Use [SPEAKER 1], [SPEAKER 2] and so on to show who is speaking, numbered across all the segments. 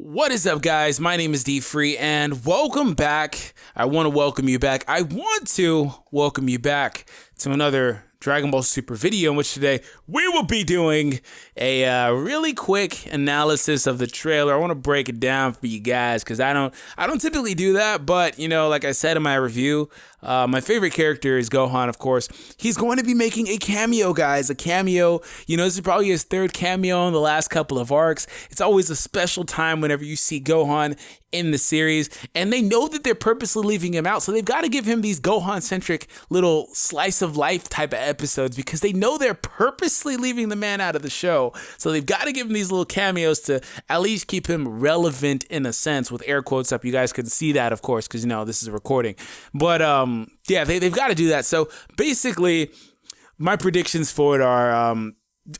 [SPEAKER 1] What is up, guys? My name is D Free, and welcome back. I want to welcome you back. I want to welcome you back to another Dragon Ball Super video, in which today we will be doing a really quick analysis of the trailer. I want to break it down for you guys because I don't typically do that, but you know, like I said in my review, my favorite character is Gohan, of course. He's going to be making a cameo, guys. A cameo. You know, this is probably his third cameo in the last couple of arcs. It's always a special time whenever you see Gohan in the series, and they know that they're purposely leaving him out, so they've got to give him these Gohan-centric little slice of life type of episodes because they know they're purposely leaving the man out of the show. So they've got to give him these little cameos to at least keep him relevant in a sense, with air quotes up. You guys can see that, of course, because you know this is a recording. But yeah, they've got to do that. So basically, my predictions for it are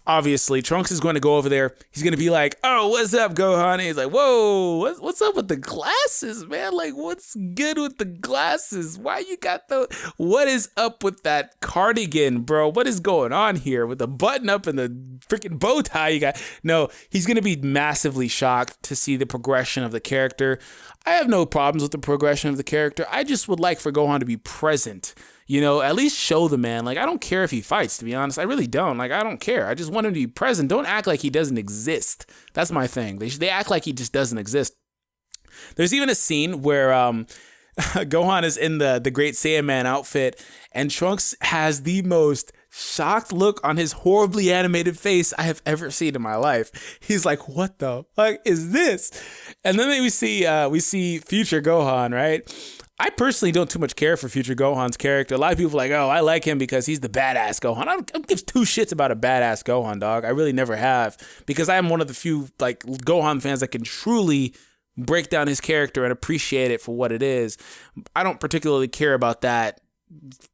[SPEAKER 1] obviously Trunks is going to go over there. He's going to be like, "Oh, what's up, Gohan?" And he's like, "Whoa, what's up with the glasses, man? Like, what's good with the glasses? Why you got what is up with that cardigan, bro? What is going on here with the button up and the freaking bow tie you got?" No, he's going to be massively shocked to see the progression of the character. I have no problems with the progression of the character. I just would like for Gohan to be present. You know, at least show the man. Like, I don't care if he fights, to be honest. I really don't. Like, I don't care. I just want him to be present. Don't act like he doesn't exist. That's my thing. They act like he just doesn't exist. There's even a scene where Gohan is in the Great Saiyaman outfit, and Trunks has the most shocked look on his horribly animated face I have ever seen in my life. He's like, "What the fuck is this?" And then we see future Gohan, right? I personally don't too much care for future Gohan's character. A lot of people are like, "Oh, I like him because he's the badass Gohan." I don't give two shits about a badass Gohan, dog. I really never have, because I am one of the few like Gohan fans that can truly break down his character and appreciate it for what it is. I don't particularly care about that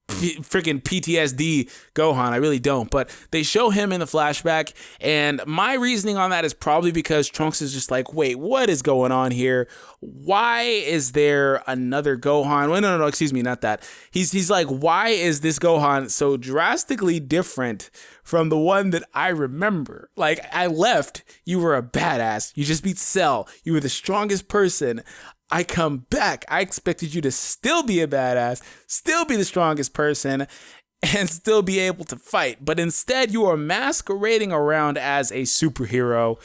[SPEAKER 1] freaking PTSD Gohan. I really don't. But they show him in the flashback, and my reasoning on that is probably because Trunks is just like, "Wait, what is going on here? Why is there another Gohan?" Well, no, excuse me, not that. He's like, "Why is this Gohan so drastically different from the one that I remember? Like, I left, you were a badass. You just beat Cell. You were the strongest person. I come back. I expected you to still be a badass, still be the strongest person, and still be able to fight. But instead, you are masquerading around as a superhero."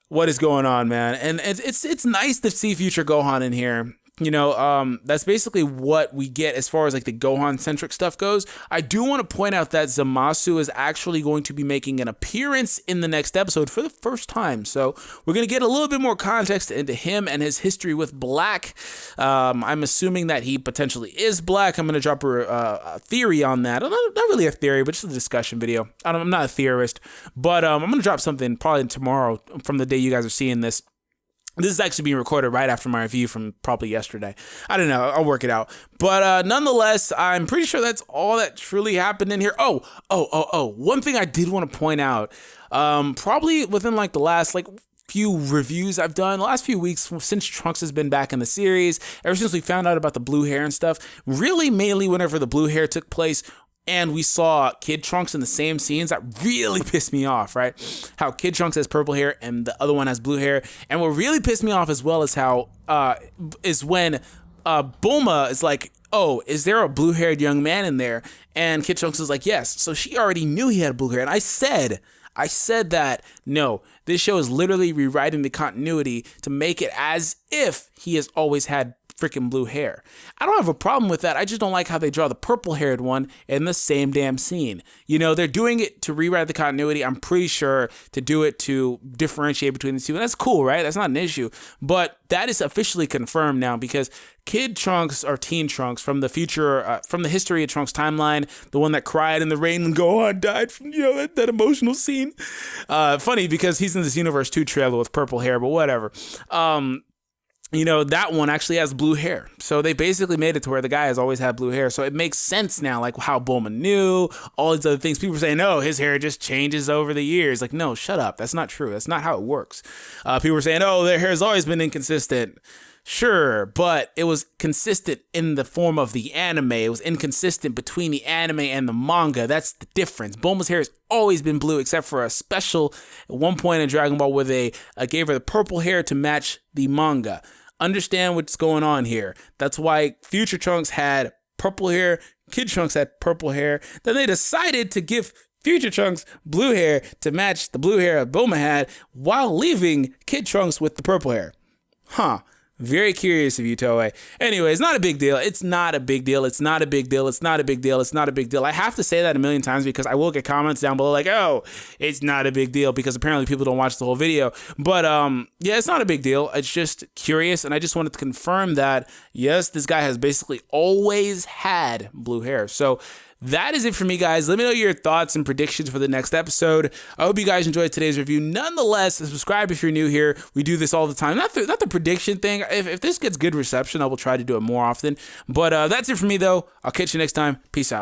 [SPEAKER 1] What is going on, man? And it's nice to see future Gohan in here. You know, that's basically what we get as far as like the Gohan-centric stuff goes. I do want to point out that Zamasu is actually going to be making an appearance in the next episode for the first time. So we're going to get a little bit more context into him and his history with Black. I'm assuming that he potentially is Black. I'm going to drop a theory on that. Not really a theory, but just a discussion video. I'm not a theorist, but I'm going to drop something probably tomorrow from the day you guys are seeing this. This is actually being recorded right after my review from probably yesterday. I don't know. I'll work it out. But nonetheless, I'm pretty sure that's all that truly happened in here. Oh. One thing I did want to point out, probably within like the last few reviews I've done, the last few weeks since Trunks has been back in the series, ever since we found out about the blue hair and stuff, really mainly whenever the blue hair took place, and we saw Kid Trunks in the same scenes, that really pissed me off, right? How Kid Trunks has purple hair and the other one has blue hair. And what really pissed me off as well is how, is when Bulma is like, "Oh, is there a blue-haired young man in there?" And Kid Trunks is like, "Yes." So she already knew he had blue hair. And I said that, no, this show is literally rewriting the continuity to make it as if he has always had freaking blue hair. I don't have a problem with that. I just don't like how they draw the purple haired one in the same damn scene. You know, they're doing it to rewrite the continuity. I'm pretty sure to do it to differentiate between the two. And that's cool, right? That's not an issue. But that is officially confirmed now, because Kid Trunks, or Teen Trunks, from the future, from the history of Trunks timeline, the one that cried in the rain and Gohan died from, you know, that emotional scene. Funny because he's in this Universe 2 trailer with purple hair, but whatever. You know, that one actually has blue hair. So they basically made it to where the guy has always had blue hair. So it makes sense now, like how Bulma knew, all these other things. People are saying, "No, his hair just changes over the years." Like, no, shut up. That's not true. That's not how it works. People are saying, "Oh, their hair has always been inconsistent." Sure, but it was consistent in the form of the anime. It was inconsistent between the anime and the manga. That's the difference. Bulma's hair has always been blue, except for a special at one point in Dragon Ball where they gave her the purple hair to match the manga. Understand what's going on here. That's why Future Trunks had purple hair, Kid Trunks had purple hair. Then they decided to give Future Trunks blue hair to match the blue hair Bulma had while leaving Kid Trunks with the purple hair. Huh. Very curious of you, Toei. Anyway, it's not a big deal. It's not a big deal. It's not a big deal. It's not a big deal. It's not a big deal. I have to say that a million times because I will get comments down below like, oh, it's not a big deal because apparently people don't watch the whole video. But yeah, it's not a big deal. It's just curious. And I just wanted to confirm that, yes, this guy has basically always had blue hair. So that is it for me, guys. Let me know your thoughts and predictions for the next episode. I hope you guys enjoyed today's review. Nonetheless, subscribe if you're new here. We do this all the time. Not the prediction thing. If this gets good reception, I will try to do it more often. But that's it for me, though. I'll catch you next time. Peace out.